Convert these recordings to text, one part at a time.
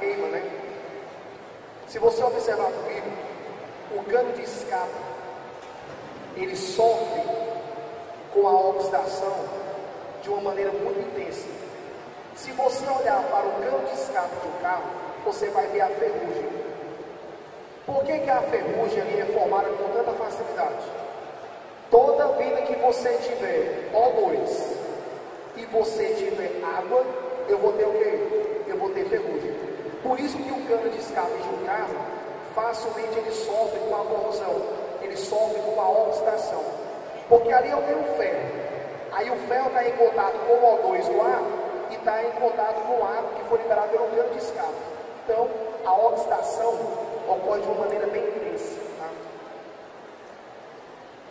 queima, né? Se você observar comigo, o cano de escape, ele sofre com a oxidação de uma maneira muito intensa. Se você olhar para o cano de escape de um carro, você vai ver a ferrugem. Por que a ferrugem ali é formada com tanta facilidade? Toda vida que você tiver O2 e você tiver água, eu vou ter o quê? Eu vou ter ferrugem. Por isso que o cano de escape de um carro, facilmente ele sofre com a corrosão, ele sofre com a oxidação. Porque ali eu tenho ferro. Aí o ferro está em contato com o O2 do ar e está em contato com a água que foi liberada pelo cano de escape. Então, a oxidação ocorre de uma maneira bem intensa. Tá?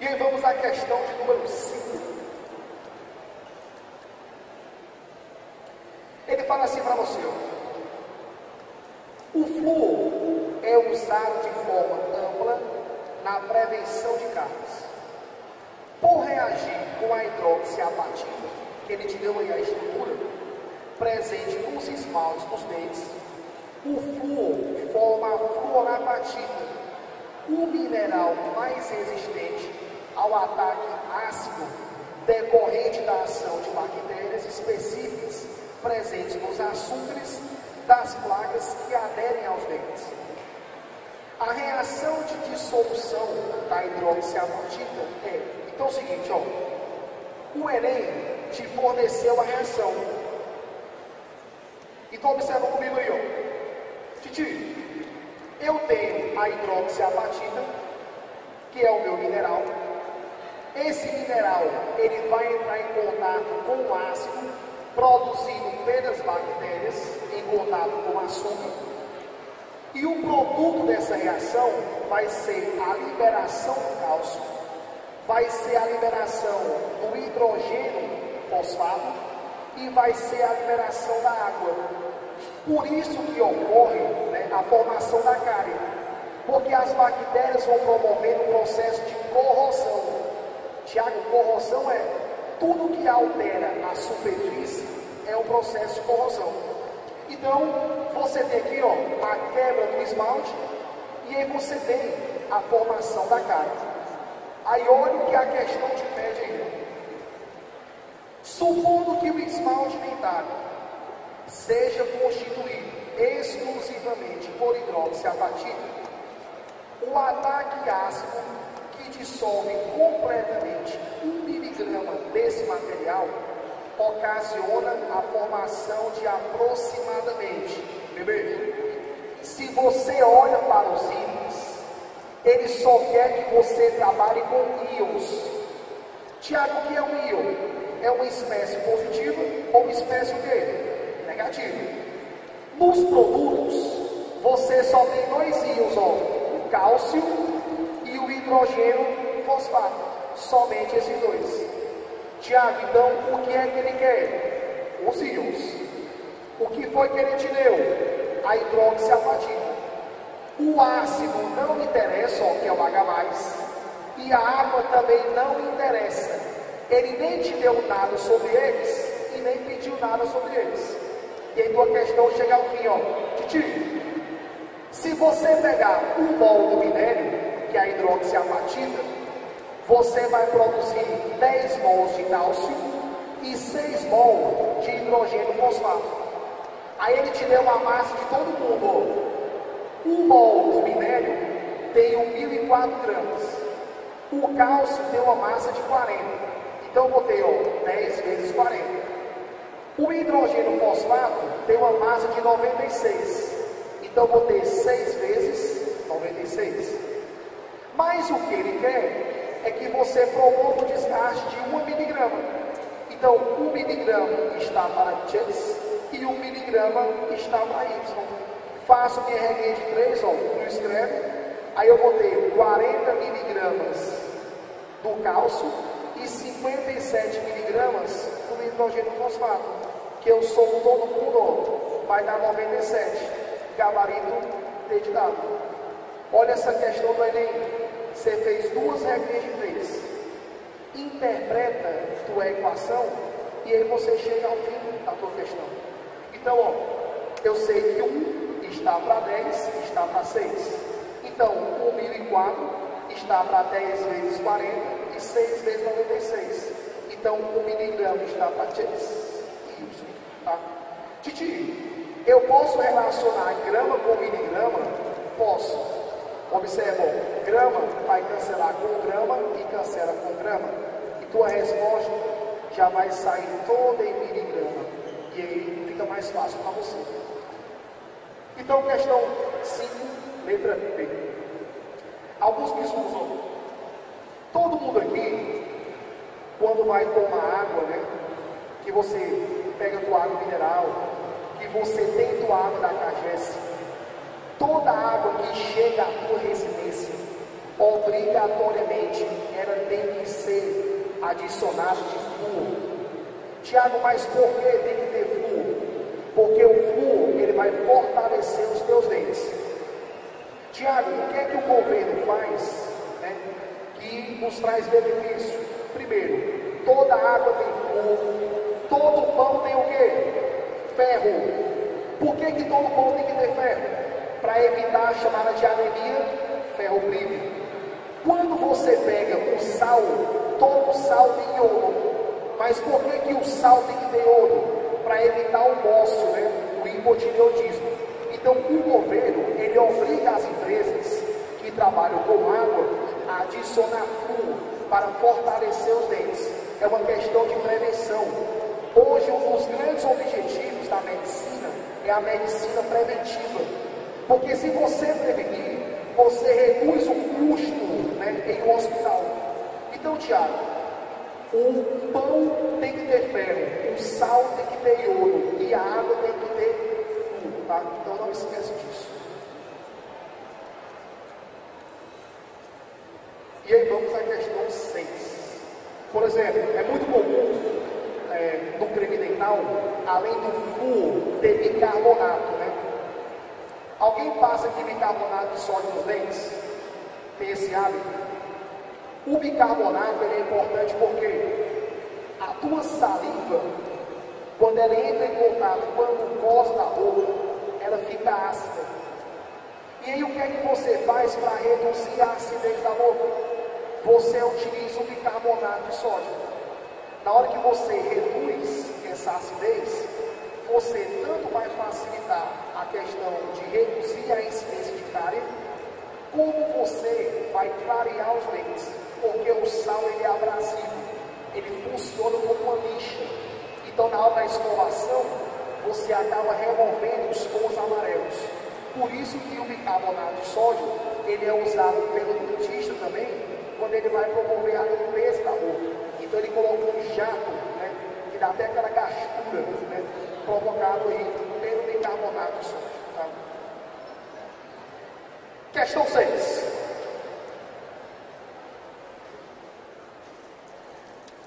E aí vamos à questão de número 5. Ele fala assim para você, ó. O flúor é usado de forma ampla na prevenção de cáries. Por reagir com a hidroxiapatita, que ele te deu aí a estrutura, presente nos esmaltes dos dentes, o flúor forma a fluorapatita, o mineral mais resistente ao ataque ácido decorrente da ação de bactérias específicas presentes nos açúcares das placas que aderem aos dentes. A reação de dissolução da hidroxiapatita é, então é o seguinte, ó, o Enem te forneceu a reação. Então observa comigo aí, ó. Titi, eu tenho a hidroxiapatita, que é o meu mineral. Esse mineral, ele vai entrar em contato com o ácido produzido pelas bactérias em contato com o açúcar, e o produto dessa reação vai ser a liberação do cálcio, vai ser a liberação do hidrogênio fosfato e vai ser a liberação da água. Por isso que ocorre, né, a formação da cárie, porque as bactérias vão promovendo um processo de corrosão. Tiago, corrosão é tudo que altera a superfície, é um processo de corrosão. Então, você tem aqui, ó, a quebra do esmalte, e aí você tem a formação da cárie. Aí olha o que a questão te pede aí. Supondo que o esmalte dentário seja constituído exclusivamente por hidroxiapatita, o ataque ácido que dissolve completamente 1 miligrama desse material ocasiona a formação de aproximadamente, bebê, se você olha para os íons, ele só quer que você trabalhe com íons. Tiago, o que é um íon? É uma espécie positiva ou uma espécie o quê? Negativa. Nos produtos, você só tem 2 íons, ó, o cálcio e o hidrogênio fosfato, somente esses 2. Tiago, então o que é que ele quer? Os íons. O que foi que ele te deu? A hidroxiapatita. O ácido não interessa, ó, que é o H+, e a água também não interessa. Ele nem te deu nada sobre eles e nem pediu nada sobre eles. E aí tua questão chega ao fim, ó. Titi, se você pegar 1 mol do minério, que é a hidroxiapatita, você vai produzir 10 mols de cálcio e 6 mol de hidrogênio fosfato. Aí ele te deu uma massa de todo mundo. 1 mol do minério tem 1.004 gramas. O cálcio tem uma massa de 40. Então eu vou ter, ó, 10 vezes 40. O hidrogênio fosfato tem uma massa de 96. Então eu vou ter 6 vezes 96. Mas o que ele quer é que você promova o desgaste de 1 miligrama. Então, 1 miligrama está para X e 1 miligrama está para Y. Faço minha regrinha de 3, ó, tu escreve. Aí eu vou ter 40 miligramas do cálcio e 57 miligramas do hidrogênio fosfato, que eu somo todo mundo, ó, vai dar 97. Gabarito dedicado. Olha essa questão do Enem. Você fez 2 regrinhas de 3. Interpreta tua equação e aí você chega ao fim da tua questão. Então, ó, eu sei que 1 está para 10, está para 6. Então, 1.004 está para 10 vezes 40 e 6 vezes 96. Então, 1 miligrama está para 10. Isso, tá? Titi, eu posso relacionar grama com miligrama? Posso. Observa, grama vai cancelar com grama e cancela com grama. E tua resposta já vai sair toda em miligrama. E aí fica mais fácil para você. Então, questão 5, letra B. Alguns me usam. Todo mundo aqui, quando vai tomar água, né? Que você pega tua água mineral, que você tem tua água da Cagesse, toda água que chega à tua residência, obrigatoriamente, ela tem que ser adicionada de flúor. Tiago, mas por que tem que ter flúor? Porque o flúor, ele vai fortalecer os teus dentes. Tiago, o que é que o governo faz, né, que nos traz benefício? Primeiro, toda água tem flúor, todo pão tem o quê? Ferro. Por que que todo pão tem que ter ferro? Para evitar a chamada de anemia ferroprive. Quando você pega o sal, todo sal tem iodo. Mas por que que o sal tem que ter iodo? Para evitar o MOST, né? O hipotireoidismo. Então o governo, ele obriga as empresas que trabalham com água a adicionar flúor para fortalecer os dentes. É uma questão de prevenção. Hoje um dos grandes objetivos da medicina é a medicina preventiva. Porque se você prevenir, você reduz o custo, né, em um hospital. Então, Tiago, o pão tem que ter ferro, o sal tem que ter iodo e a água tem que ter flúor, tá? Então não esquece disso. E aí vamos à questão 6. Por exemplo, é muito comum no creme dental, além do flúor, ter bicarbonato, né? Alguém passa de bicarbonato de sódio nos dentes? Tem esse hábito? O bicarbonato ele é importante porque a tua saliva, quando ela entra em contato com a mucosa da boca, ela fica ácida. E aí o que é que você faz para reduzir a acidez da boca? Você utiliza o bicarbonato de sódio. Na hora que você reduz essa acidez, você tanto vai facilitar a questão de reduzir a incidência de cárie, como você vai clarear os dentes, porque o sal ele é abrasivo, ele funciona como uma lixa. Então na hora da escovação, você acaba removendo os tons amarelos. Por isso que o bicarbonato de sódio, ele é usado pelo dentista também, quando ele vai promover a limpeza da boca. Então ele coloca um jato, né, que dá até aquela gastura, né, provocado aí pelo bicarbonato de sódio. Tá? Questão 6.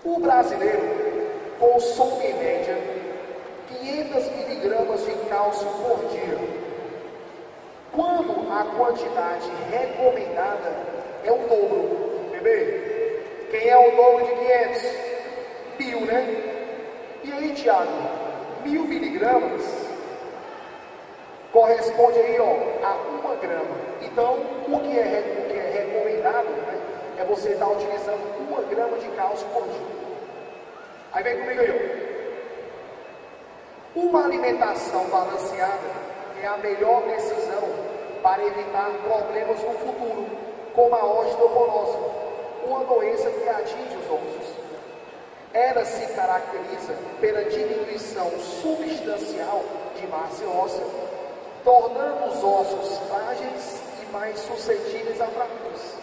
O brasileiro consome em média 500 miligramas de cálcio por dia, quando a quantidade recomendada é o dobro, bebê. Quem é o dobro de 500? 1000, né? E aí, Tiago, 1000 miligramas corresponde aí, ó, a 1 grama. Então, o que é recomendado, né, é você estar utilizando 1 grama de cálcio por dia. Aí vem comigo aí, ó. Uma alimentação balanceada é a melhor decisão para evitar problemas no futuro, como a osteoporose, uma doença que atinge os ossos. Ela se caracteriza pela diminuição substancial de massa óssea, tornando os ossos frágeis e mais suscetíveis a fraturas.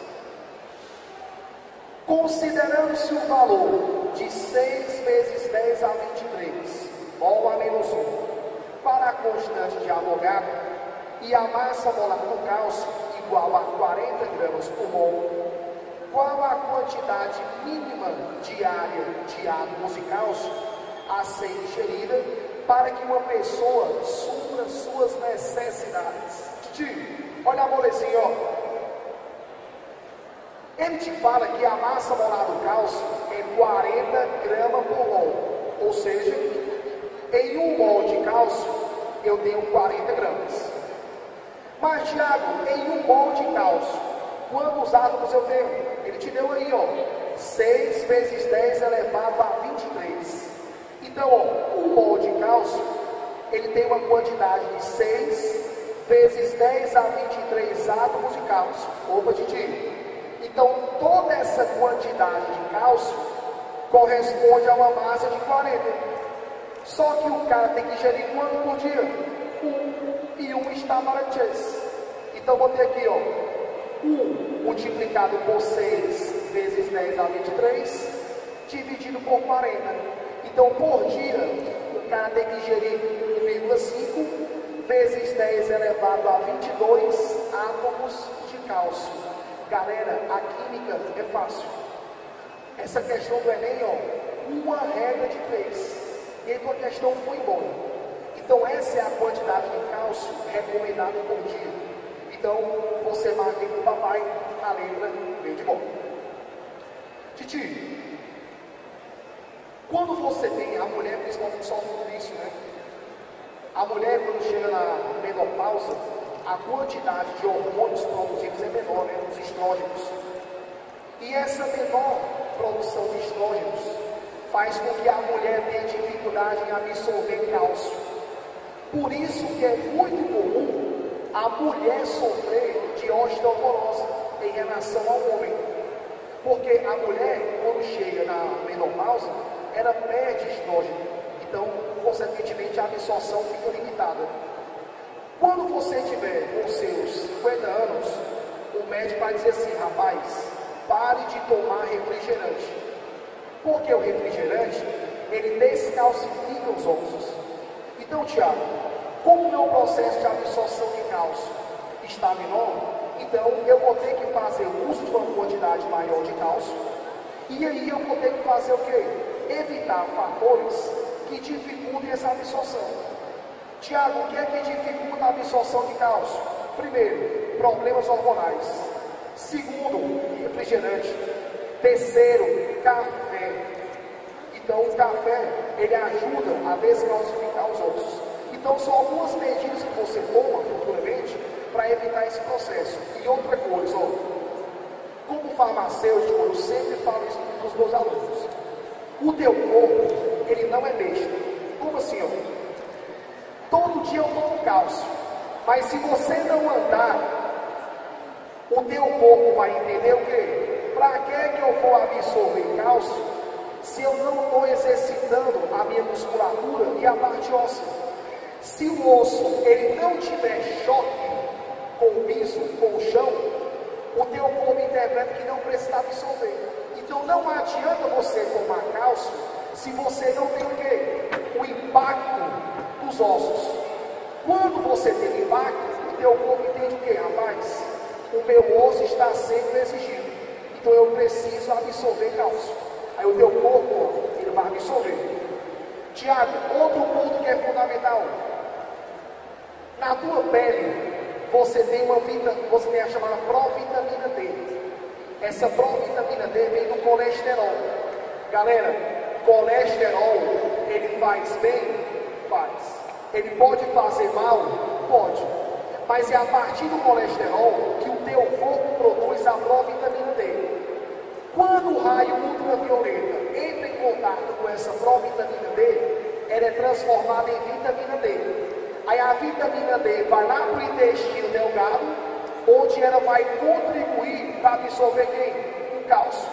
Considerando-se o valor de 6 vezes 10 a 23, mol a menos 1, para a constante de Avogadro, e a massa molar do cálcio igual a 40 gramas por mol, qual a quantidade mínima diária de átomos de cálcio a ser ingerida para que uma pessoa supra suas necessidades? Titi, olha a molezinha, ó. Ele te fala que a massa molar do cálcio é 40 gramas por mol, ou seja, em 1 mol de cálcio eu tenho 40 gramas. Mas, Tiago, em um mol de cálcio, quantos átomos eu tenho? Ele te deu aí, ó, 6 vezes 10 elevado a 23. Então, ó, um mol de cálcio, ele tem uma quantidade de 6 vezes 10 a 23 átomos de cálcio. Opa, Titi. Então, toda essa quantidade de cálcio corresponde a uma massa de 40. Só que o cara tem que ingerir quanto por dia? 1. E 1 está maravilhoso. Então, vou ter aqui, ó, 1 multiplicado por 6 vezes 10 a 23, dividido por 40. Então, por dia, o cara tem que ingerir 1,5 vezes 10 elevado a 22 átomos de cálcio. Galera, a química é fácil. Essa questão do Enem, ó, uma regra de 3. E aí a questão foi embora. Então, essa é a quantidade de cálcio recomendada por dia. Então, você marca aí com o papai a letra B de bom. Titi, quando você tem, a mulher principalmente sofre por isso, né? A mulher, quando chega na menopausa, a quantidade de hormônios produzidos é menor, né? Os estrógenos. E essa menor produção de estrógenos faz com que a mulher tenha dificuldade em absorver cálcio. Por isso que é muito comum a mulher sofrer de osteoporose em relação ao homem. Porque a mulher, quando chega na menopausa, ela perde estrógeno. Então, consequentemente, a absorção fica limitada. Quando você tiver com seus 50 anos, o médico vai dizer assim: rapaz, pare de tomar refrigerante. Porque o refrigerante, ele descalcifica os ossos. Então, Tiago, como o meu processo de absorção de cálcio está menor, então eu vou ter que fazer o uso de uma quantidade maior de cálcio. E aí eu vou ter que fazer o quê? Evitar fatores que dificultem essa absorção. Tiago, o que é que dificulta a absorção de cálcio? Primeiro, problemas hormonais. Segundo, refrigerante. Terceiro, café. Então o café, ele ajuda a descalcificar os ossos. Então são algumas medidas que você toma futuramente para evitar esse processo. E outra coisa, ó, como farmacêutico, eu sempre falo isso para os meus alunos. O teu corpo, ele não é besta. Como assim, ó? Todo dia eu tomo cálcio, mas se você não andar, o teu corpo vai entender o quê? Para que eu vou absorver cálcio se eu não estou exercitando a minha musculatura e a parte óssea? Se o osso ele não tiver choque com o piso, com o chão, o teu corpo interpreta que não precisa absorver. Então não adianta você tomar cálcio se você não tem o quê? O impacto dos ossos. Quando você tem impacto, o teu corpo entende o quê? Rapaz, o meu osso está sendo exigido, então eu preciso absorver cálcio. Aí o teu corpo, ele vai absorver. Tiago, outro ponto que é fundamental. Na tua pele, você tem a chamada provitamina D. Essa provitamina D vem do colesterol. Galera, colesterol, ele faz bem? Faz. Ele pode fazer mal? Pode. Mas é a partir do colesterol que o teu corpo produz a provitamina D. Quando o raio ultravioleta entra em contato com essa provitamina D, ela é transformada em vitamina D. Aí a vitamina D vai lá para o intestino delgado, onde ela vai contribuir para absorver quem? O cálcio.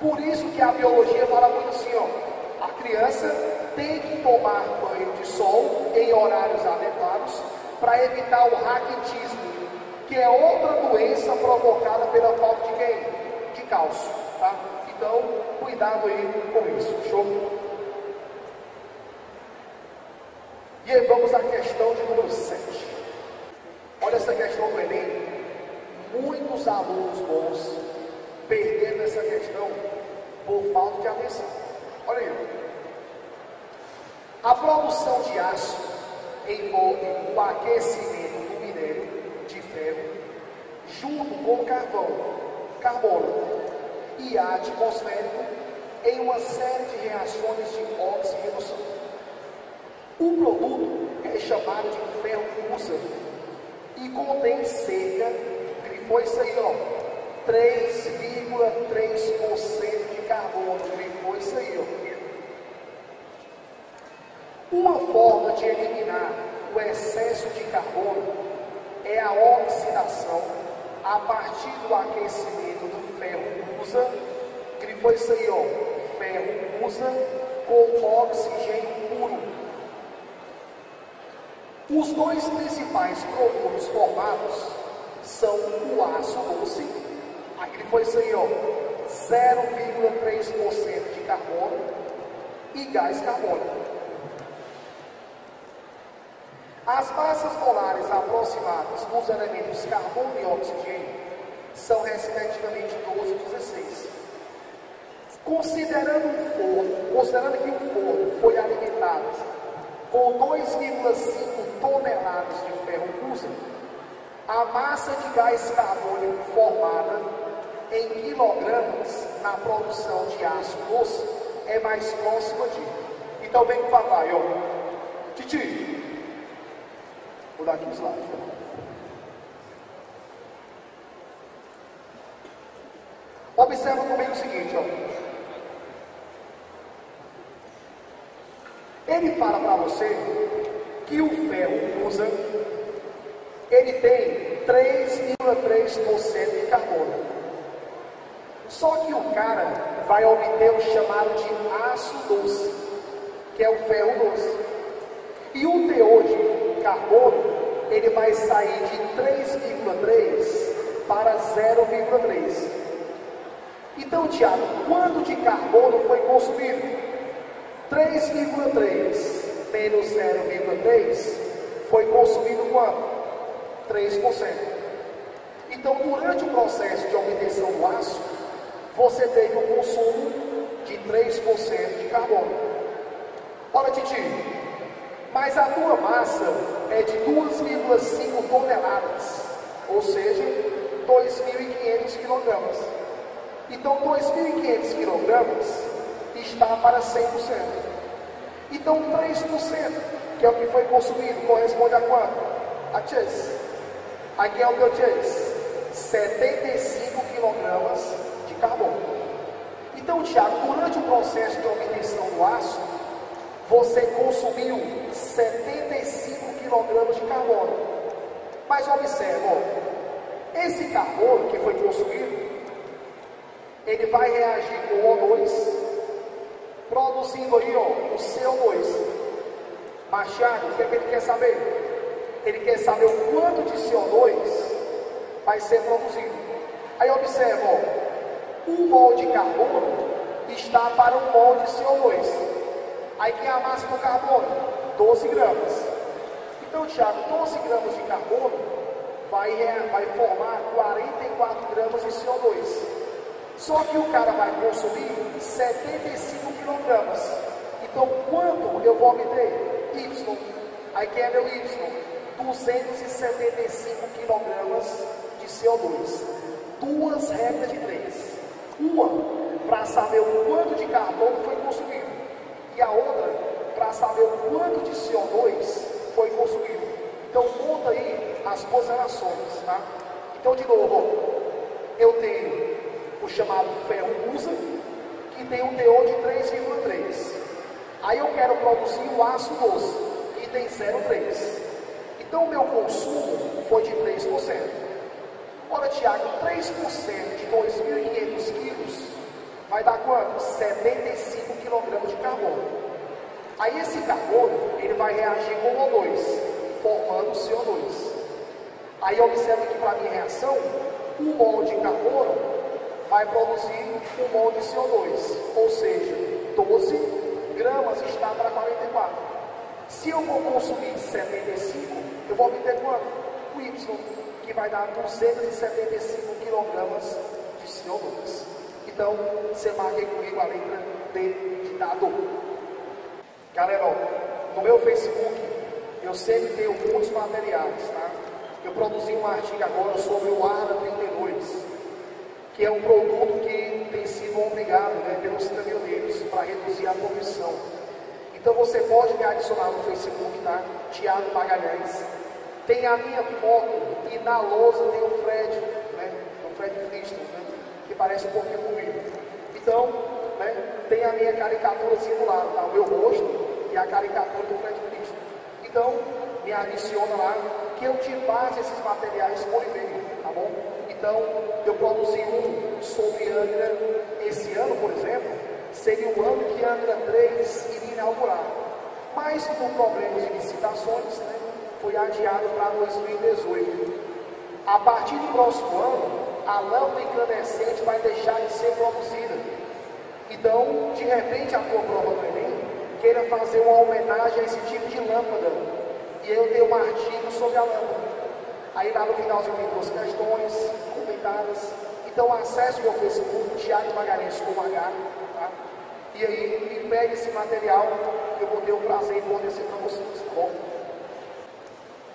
Por isso que a biologia fala muito assim, ó, a criança tem que tomar banho de sol em horários adequados para evitar o raquitismo, que é outra doença provocada pela falta de quem? De cálcio, tá? Então, cuidado aí com isso, show? E aí vamos à questão de número 7. Olha essa questão do Enem. Muitos alunos bons perderam essa questão por falta de atenção. Olha aí. A produção de aço envolve o aquecimento do minério de ferro junto com carbono e ar atmosférico em uma série de reações de oxidação. O produto é chamado de ferro cruza e contém cerca, grifou isso aí, ó, 3,3% de carbono, grifou isso aí, ó. Uma forma de eliminar o excesso de carbono é a oxidação a partir do aquecimento do ferro usa, grifou isso aí, ó, ferro usa com oxigênio puro. Os dois principais produtos formados são o aço doce, aqui foi isso aí, ó, 0,3% de carbono, e gás carbônico. As massas molares aproximadas dos elementos carbono e oxigênio são respectivamente 12 e 16. Considerando que um forno foi alimentado com 2,5 toneladas de ferro usa, a massa de gás carbônico formada em quilogramas na produção de aço doce é mais próxima de. Então vem com o papai, ó. Titi, vou dar aqui o slide. Observa comigo o seguinte, ó. Ele fala para você que o ferro usa, ele tem 3,3% de carbono. Só que o cara vai obter o chamado de aço doce, que é o ferro doce. E o teor de carbono, ele vai sair de 3,3 para 0,3. Então, Tiago, quanto de carbono foi consumido? 3,3 menos 0,3 foi consumido quanto? 3%. Então, durante o processo de obtenção do aço, você teve um consumo de 3% de carbono. Olha, Titi, mas a tua massa é de 2,5 toneladas, ou seja, 2.500 quilogramas. Então, 2.500 quilogramas está para 100%. Então, 3%, que é o que foi consumido, corresponde a quanto? A chase. Aqui é o meu chase. 75 quilogramas de carbono. Então, Tiago, durante o processo de obtenção do aço, você consumiu 75 quilogramas de carbono. Mas observa, ó, esse carbono que foi consumido, ele vai reagir com o O2, produzindo aí, ó, o CO2. Mas, Thiago, o que é que ele quer saber? Ele quer saber o quanto de CO2 vai ser produzido. Aí observa, ó, 1 mol de carbono está para 1 mol de CO2. Aí que é a massa do carbono? 12 gramas. Então, Thiago, 12 gramas de carbono vai formar 44 gramas de CO2. Só que o cara vai consumir 75 quilogramas. Então, quanto eu vou obter? Y. Aí que é meu Y? 275 quilogramas de CO2. Duas regras de 3. Uma, para saber o quanto de carbono foi consumido. E a outra, para saber o quanto de CO2 foi consumido. Então, monta aí as correlações, tá? Então, de novo, ó, eu tenho o chamado ferro usa, que tem um teor de 3,3. Aí eu quero produzir o aço doce, que tem 0,3. Então o meu consumo foi de 3%. Ora, Tiago, 3% de 2.500 quilos vai dar quanto? 75 kg de carbono. Aí esse carbono, ele vai reagir com o O2, formando o CO2. Aí observa aqui para a minha reação, 1 mol de carbono vai produzir 1 mol de CO2, ou seja, 12 gramas está para 44. Se eu for consumir 75, eu vou obter quanto? O Y, que vai dar 275 quilogramas de CO2. Então, você marca aí comigo a letra D de dado. Galera, ó, no meu Facebook, eu sempre tenho muitos materiais, tá? Eu produzi um artigo agora sobre o Arla 32, que é um produto que tem sido obrigado, né, pelos caminhoneiros para reduzir a poluição. Então você pode me adicionar no Facebook, tá? Tiago Magalhães. tem a minha foto e na lousa tem o Fred, né? O Fred Flintstone, né? Que parece um pouquinho comigo. Então, né? Tem a minha caricatura do lado, tá? O meu rosto e a caricatura do Fred Flintstone. Então, me adiciona lá, que eu te passe esses materiais por e-mail, tá bom? Então, eu produzi um sobre Angra esse ano, por exemplo, seria o ano que Angra 3 iria inaugurar. Mas, por problemas de licitações, né, foi adiado para 2018. A partir do próximo ano, a lâmpada incandescente vai deixar de ser produzida. Então, de repente, a tua prova do Enem queira fazer uma homenagem a esse tipo de lâmpada. E eu dei um artigo sobre a lâmpada. Aí lá no finalzinho tem 2 questões comentadas. Então acesse o meu Facebook, Thiago Magalhães com H, tá? E aí me pegue esse material que eu vou ter o prazer em fornecer para vocês, tá bom?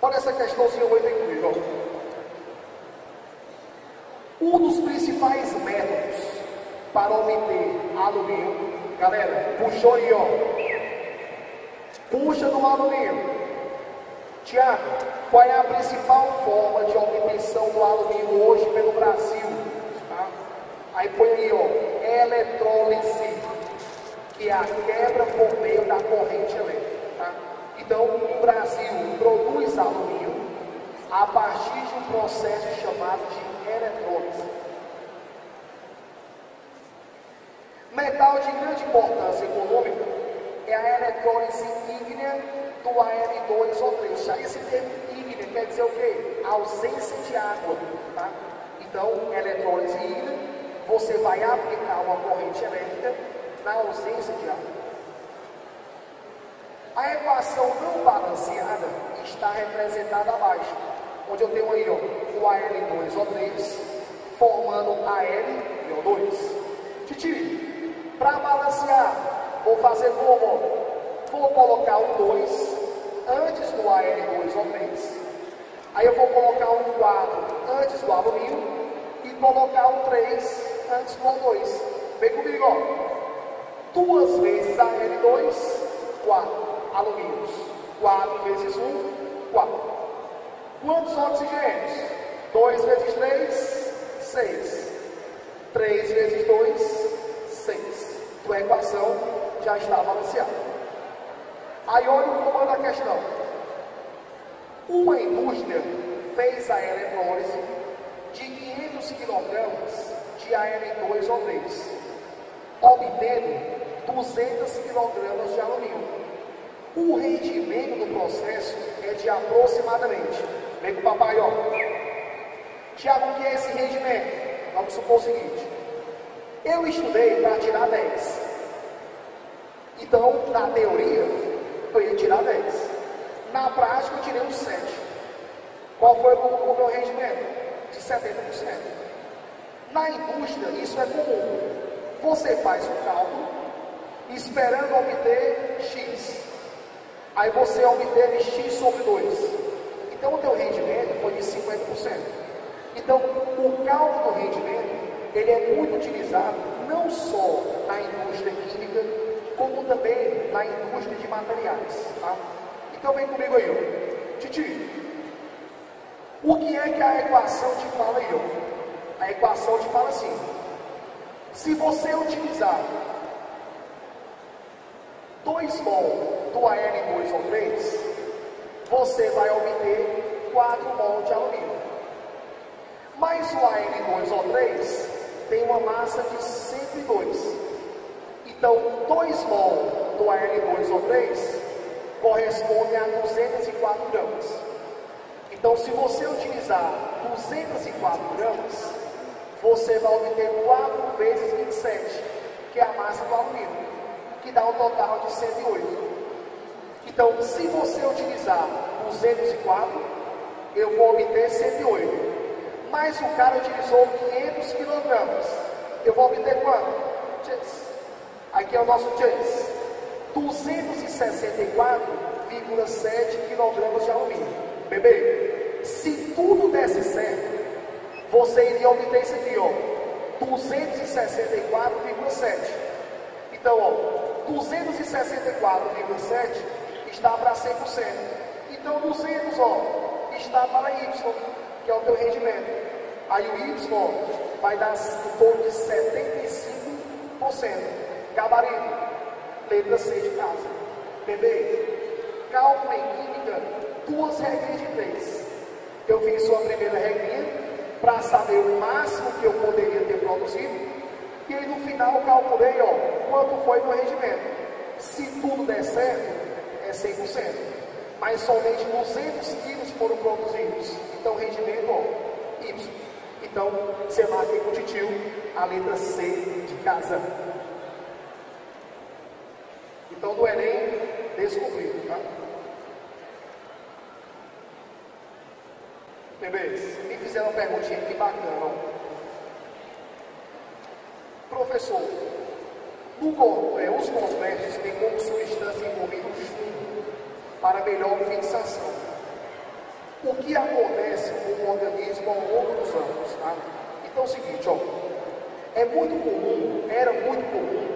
Olha essa questãozinha 8 aí comigo, ó. Um dos principais métodos para obter alumínio, galera, puxou aí, ó. Puxa no alumínio. Tiago, qual é a principal forma de obtenção do alumínio hoje pelo Brasil? Tá? Aí põe aí, ó, eletrólise, que é a quebra por meio da corrente elétrica. Tá? Então, o Brasil produz alumínio a partir de um processo chamado de eletrólise. Metal de grande importância econômica é a eletrólise ígnea do Al2O3. Já esse termo ígnea quer dizer o quê? Ausência de água. Tá? Então, eletrólise ígnea, você vai aplicar uma corrente elétrica na ausência de água. A equação não balanceada está representada abaixo, onde eu tenho aí, ó, o Al2O3 formando Al2. Titi, para balancear, vou fazer como? Vou colocar um 2 antes do Al2O3. Aí eu vou colocar um 4 antes do alumínio e colocar um 3 antes do O2. Vem comigo, ó. 2 vezes Al2, 4 alumínios. 4 vezes 1, 4. Quantos oxigênios? 2 vezes 3, 6. 3 vezes 2, 6. Tua equação já está balanceada. Aí olha o comando da questão. Uma indústria fez a eletrólise de 500 kg de Al2O3, obtendo 200 kg de alumínio. O rendimento do processo é de aproximadamente, vem com o papai, ó. Tiago, o que é esse rendimento? Vamos supor o seguinte: eu estudei para tirar 10. Então, na teoria, eu ia tirar 10. Na prática, eu tirei um 7. Qual foi o meu rendimento? De 70%. Na indústria, isso é comum. Você faz um cálculo esperando obter X. Aí você obteve X sobre 2. Então, o teu rendimento foi de 50%. Então, o cálculo do rendimento, ele é muito utilizado não só na indústria química, como também na indústria de materiais. Tá? Então, vem comigo aí, ó. Titi, o que é que a equação te fala aí, ó? A equação te fala assim: se você utilizar 2 mol do Al2O3, você vai obter 4 mol de alumínio. Mas o Al2O3 tem uma massa de 102. Então, 2 mol do Al2O3 corresponde a 204 gramas. Então, se você utilizar 204 gramas, você vai obter 4 vezes 27, que é a massa do alumínio, que dá um total de 108. Então, se você utilizar 204, eu vou obter 108. Mas o cara utilizou 500 kg. Eu vou obter quanto? Aqui é o nosso chance. 264,7 kg de alumínio. Bebê, se tudo desse certo, você iria obter isso aqui, ó. 264,7. Então, ó, 264,7 está para 100%. Então, 200, ó, está para Y, que é o teu rendimento. Aí o Y vai dar em torno de 75%. Gabarito, letra C de casa. Bebê, cálculo em química, 2 regrinhas de 3. Eu fiz sua primeira regrinha para saber o máximo que eu poderia ter produzido. E aí no final calculei, quanto foi meu rendimento. Se tudo der certo, é 100%. Mas somente 200 quilos foram produzidos. Então rendimento, Y. Então, você marca aí com o titio a letra C de casa. Então, do Enem, descobriu, tá? Bebês, me fizeram uma perguntinha que bacana, ó. Professor, os compostos têm como substância envolvida o chumbo para melhor fixação. O que acontece com o organismo ao longo dos anos, tá? Então é o seguinte, era muito comum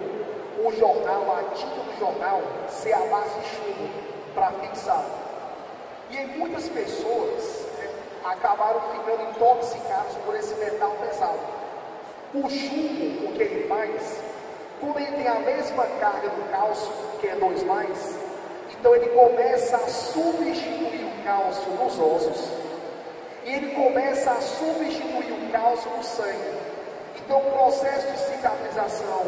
o jornal, a tinta do jornal ser a base de chumbo para fixar. E aí muitas pessoas acabaram ficando intoxicadas por esse metal pesado. O chumbo, o que ele faz, como ele tem a mesma carga do cálcio, que é 2+, então ele começa a substituir o cálcio nos ossos e ele começa a substituir o cálcio no sangue. Então o processo de cicatrização,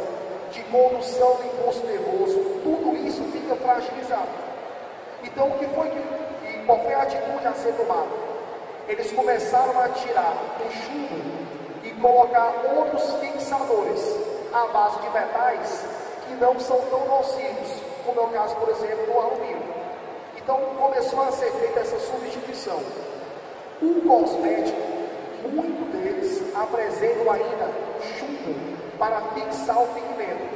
de condução do impulso nervoso, tudo isso fica fragilizado. Então qual foi a atitude a ser tomada? Eles começaram a tirar o chumbo e colocar outros fixadores à base de metais que não são tão nocivos, como é o caso, por exemplo, do alumínio. Então começou a ser feita essa substituição. O cosmético, muitos deles apresentam ainda chumbo para fixar o pigmento.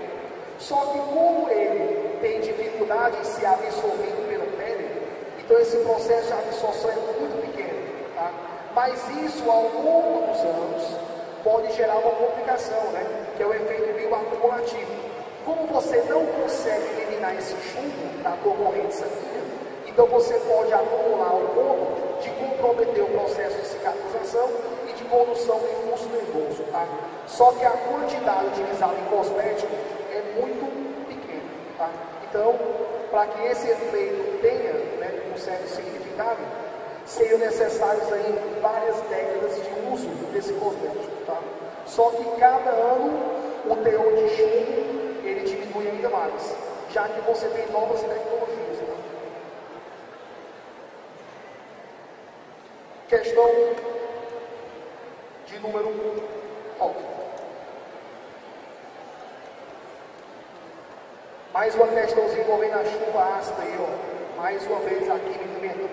Só que como ele tem dificuldade em ser absorvido pela pele, então esse processo de absorção é muito pequeno, tá? Mas isso ao longo dos anos pode gerar uma complicação, né? Que é o efeito bioacumulativo. Como você não consegue eliminar esse chumbo da tua corrente sanguínea, então você pode acumular ao ponto de comprometer o processo de cicatrização e de condução do impulso nervoso, tá? Só que a quantidade utilizada em cosmético é muito pequena, tá? Então, para que esse efeito tenha, né, um certo significado, seriam necessários aí várias décadas de uso desse cosmético, tá? Só que cada ano o teor de chumbo ele diminui ainda mais, já que você tem novas tecnologias, tá? Questão de número 9. Mais uma questãozinha envolvendo a chuva ácida aí, mais uma vez aqui no meio.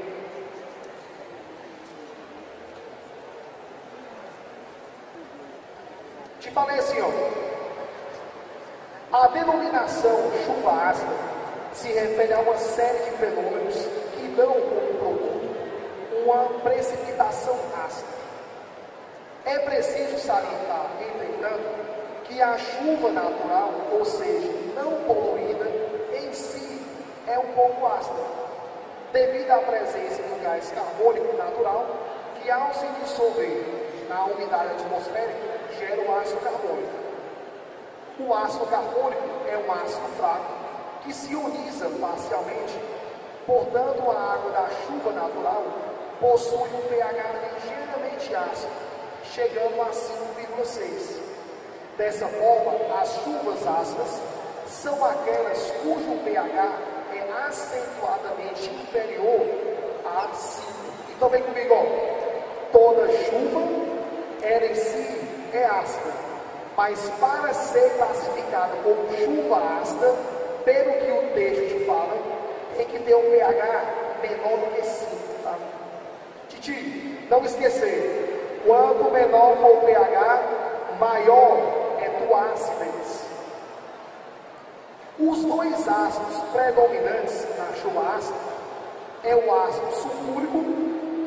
Te falei assim, a denominação chuva ácida se refere a uma série de fenômenos que dão como produto uma precipitação ácida. É preciso salientar, entretanto, que a chuva natural, ou seja, não poluída, em si é um pouco ácida, devido à presença do gás carbônico natural, que ao se dissolver na umidade atmosférica, gera o ácido carbônico. O ácido carbônico é um ácido fraco, que se ioniza parcialmente, portanto a água da chuva natural possui um pH ligeiramente ácido, chegando a 5,6. Dessa forma, as chuvas ácidas são aquelas cujo pH é acentuadamente inferior a 5. Então vem comigo, toda chuva, ela em si é ácida, mas para ser classificada como chuva ácida, pelo que o texto te fala, tem que ter um pH menor do que 5, tá? Titi, não esquecer, quanto menor for o pH, maior é tua acidez. Os dois ácidos predominantes na chuva ácida é o ácido sulfúrico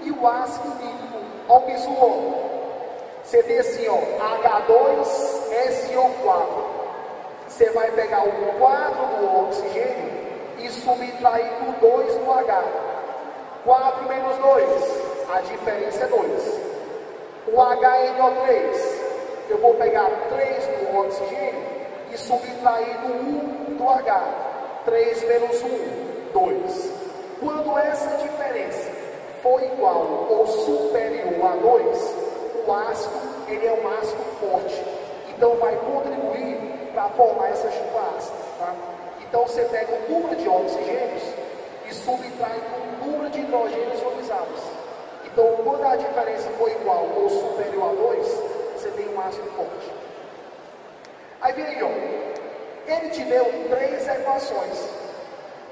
e o ácido nítrico. Olha o bisu. Você tem assim, H2SO4. Você vai pegar o 4 do oxigênio e subtrair o 2 do H. 4 menos 2, a diferença é 2. O HNO3, eu vou pegar 3 do oxigênio e subtrair do 1 do H. 3 menos 1, 2. Quando essa diferença for igual ou superior a 2, o ácido, ele é um ácido forte. Então vai contribuir para formar essa chuva ácida. Tá? Então você pega o número de oxigênios e subtrai com o número de hidrogênios ionizados. Então quando a diferença for igual ou superior a 2, você tem um ácido forte. Aí vem aí, ó. Ele te deu 3 equações.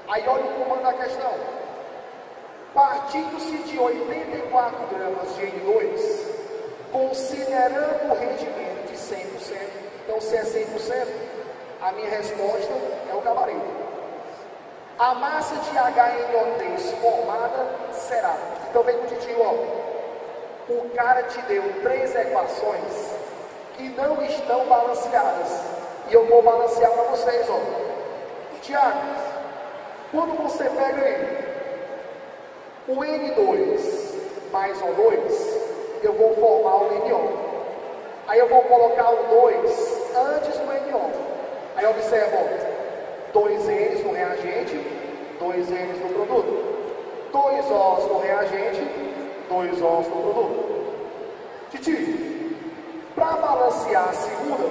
Aí olha o comando da questão. Partindo-se de 84 gramas de N2, considerando o rendimento de 100%, então se é 100%, a minha resposta é o gabarito. A massa de HNO3 formada será, então vem com o titio, ó. O cara te deu 3 equações que não estão balanceadas, e eu vou balancear para vocês, ó. Tiago, quando você pega aí o N2 mais O2, eu vou formar o NO. Aí eu vou colocar o 2 antes do NO. Aí observa, ó, 2 N's no reagente, 2 N's no produto. 2 O's no reagente, 2 O's no produto. Titi, para balancear a segunda,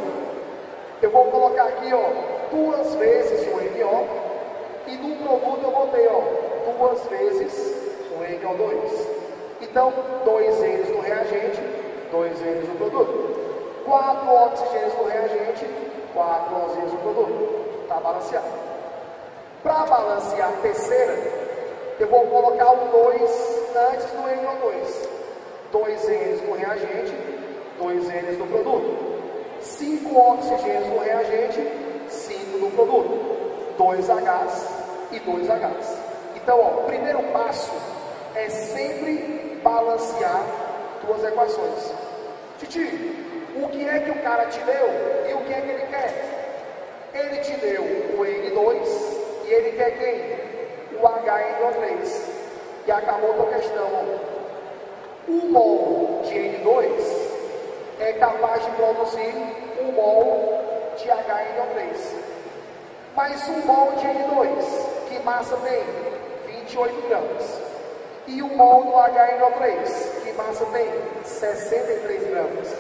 eu vou colocar aqui, ó, 2 vezes o NO, e no produto eu botei, ó, 2 vezes o NO2. Então, 2 N's no reagente, 2 N's no produto. 4 oxigênios no reagente, 4 oxigênios no produto. Está balanceado. Para balancear a terceira, eu vou colocar o 2 antes do NO2. 2 N's no reagente, 2 N's no produto. 5 oxigênios no reagente, 5 no produto. 2 H's e 2 H's. Então, ó, o primeiro passo é sempre balancear duas equações. Titi, o que é que o cara te deu e o que é que ele quer? Ele te deu o N2 e ele quer quem? O HNO3. E acabou a questão. 1 mol de N2 é capaz de produzir 1 mol de HNO3. Mas 1 mol de N2, que massa tem? 28 gramas. E 1 mol do HNO3, que massa tem? 63 gramas.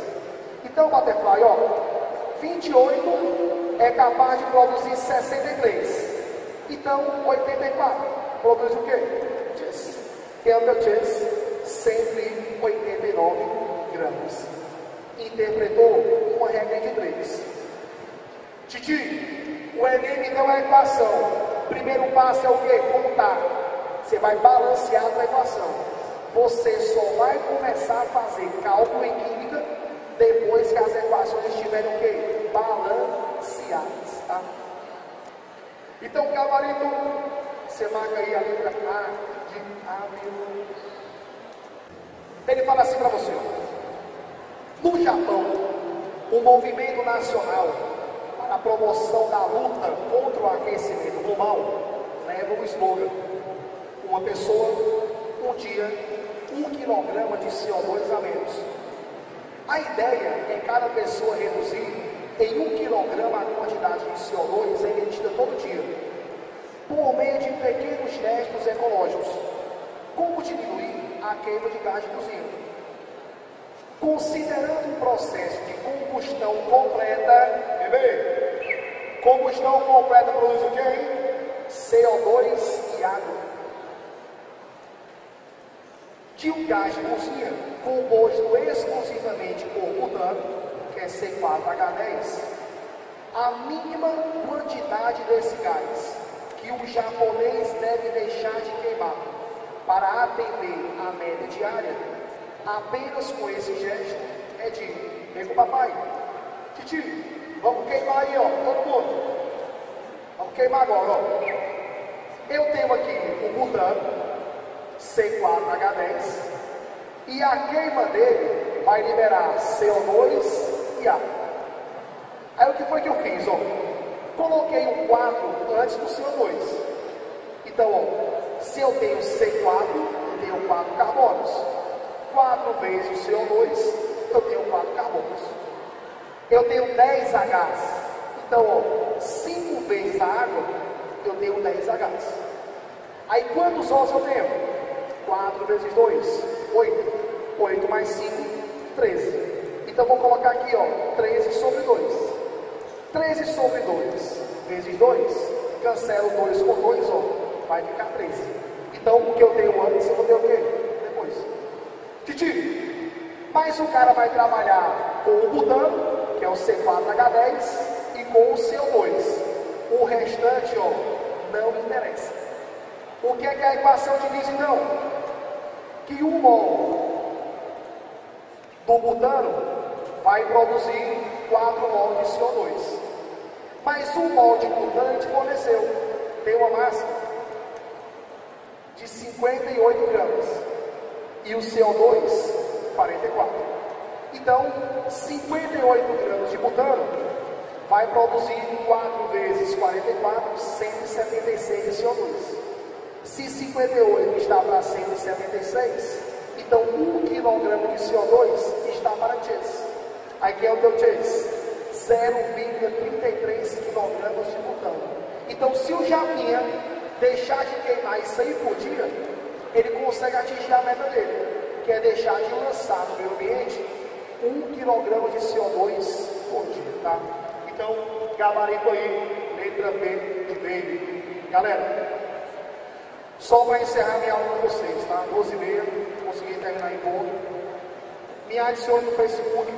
Então, Butterfly, ó, 28 é capaz de produzir 63. Então, 84 produz o quê? Chess. Que é o meu chess? 189 gramas. Interpretou uma regra de 3. Titi, o Enem me deu a equação. Primeiro passo é o quê? Contar. Você vai balancear a equação. Você só vai começar a fazer cálculo em química depois que as equações estiverem o quê? Balanceadas, tá? Então, gabarito, você marca aí a letra A de avião. Ele fala assim para você: no Japão, o movimento nacional para a promoção da luta contra o aquecimento global leva o slogan: uma pessoa, um dia, 1 quilograma de CO2 a menos. A ideia é cada pessoa reduzir em 1 quilograma a quantidade de CO2 emitida todo dia, por meio de pequenos gestos ecológicos, como diminuir a queima de gás de cozinha. Considerando o processo de combustão completa, bebê, combustão completa produz o quê? CO2 e água. De um gás de cozinha composto exclusivamente por butano, que é C4H10, a mínima quantidade desse gás que o japonês deve deixar de queimar para atender a média diária, apenas com esse gesto, é de: vem com o papai, Titi, vamos queimar aí, ó, todo mundo, vamos queimar agora, ó. Eu tenho aqui o butano, C4H10, e a queima dele vai liberar CO2 e água. Aí o que foi que eu fiz? Ó, coloquei o 4 antes do CO2. Então, ó, se eu tenho C4, eu tenho 4 carbonos. 4 vezes o CO2, eu tenho 4 carbonos. Eu tenho 10 Hs. Então, ó, 5 vezes a água, eu tenho 10 Hs. Aí quantos Os eu tenho? 4 vezes 2, 8. 8 mais 5, 13. Então vou colocar aqui, ó, 13 sobre 2. 13 sobre 2 vezes 2, cancelo 2 com 2, ó, vai ficar 13. Então o que eu tenho antes, eu vou ter o quê? Depois. Titi, mas o cara vai trabalhar com o butano, que é o C4H10, e com o CO2. O restante, ó, não interessa. O que é que a equação te diz então? Que 1 mol do butano vai produzir 4 mol de CO2. Mas 1 mol de butano a gente forneceu. Tem uma massa de 58 gramas. E o CO2, 44. Então, 58 gramas de butano vai produzir 4 vezes 44, 176 de CO2. Se 58 está para 176, então 1 kg de CO2 está para Chase. Aqui é o teu Chase, 0,33 kg de butano. Então, se o Japinha deixar de queimar isso aí por dia, ele consegue atingir a meta dele, que é deixar de lançar no meio ambiente 1 kg de CO2 por dia, tá? Então, gabarito aí, letra B de baby. Galera, só para encerrar minha aula com vocês, tá? 12h30, consegui terminar em ponto. Me adicione no Facebook,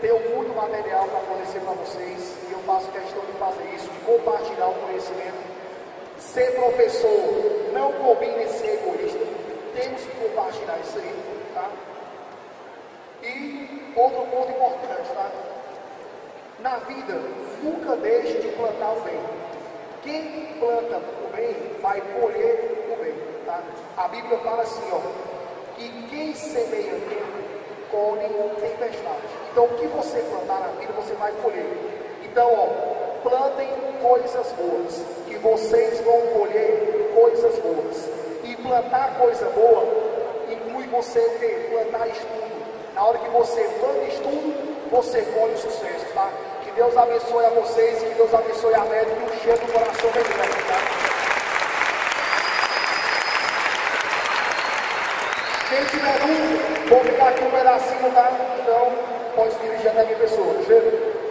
tenho muito material para fornecer para vocês e eu faço questão de fazer isso, de compartilhar o conhecimento. Ser professor não combina em ser egoísta, temos que compartilhar isso aí, tá? E outro ponto importante, tá? Na vida, nunca deixe de plantar o bem. Quem planta o bem, vai colher o bem, tá? A Bíblia fala assim, ó, que quem semeia vento, colhe tempestade. Então, o que você plantar na vida, você vai colher. Então, ó, plantem coisas boas, que vocês vão colher coisas boas. E plantar coisa boa, inclui você ter, plantar estudo. Na hora que você planta estudo, você colhe o sucesso, tá? Que Deus abençoe a vocês, que Deus abençoe a médica e um cheiro do coração bem grande, tá? Quem tiver dúvida, vou ficar aqui um pedacinho, tá? Então, pode se dirigir até a minha pessoa. Cheiro.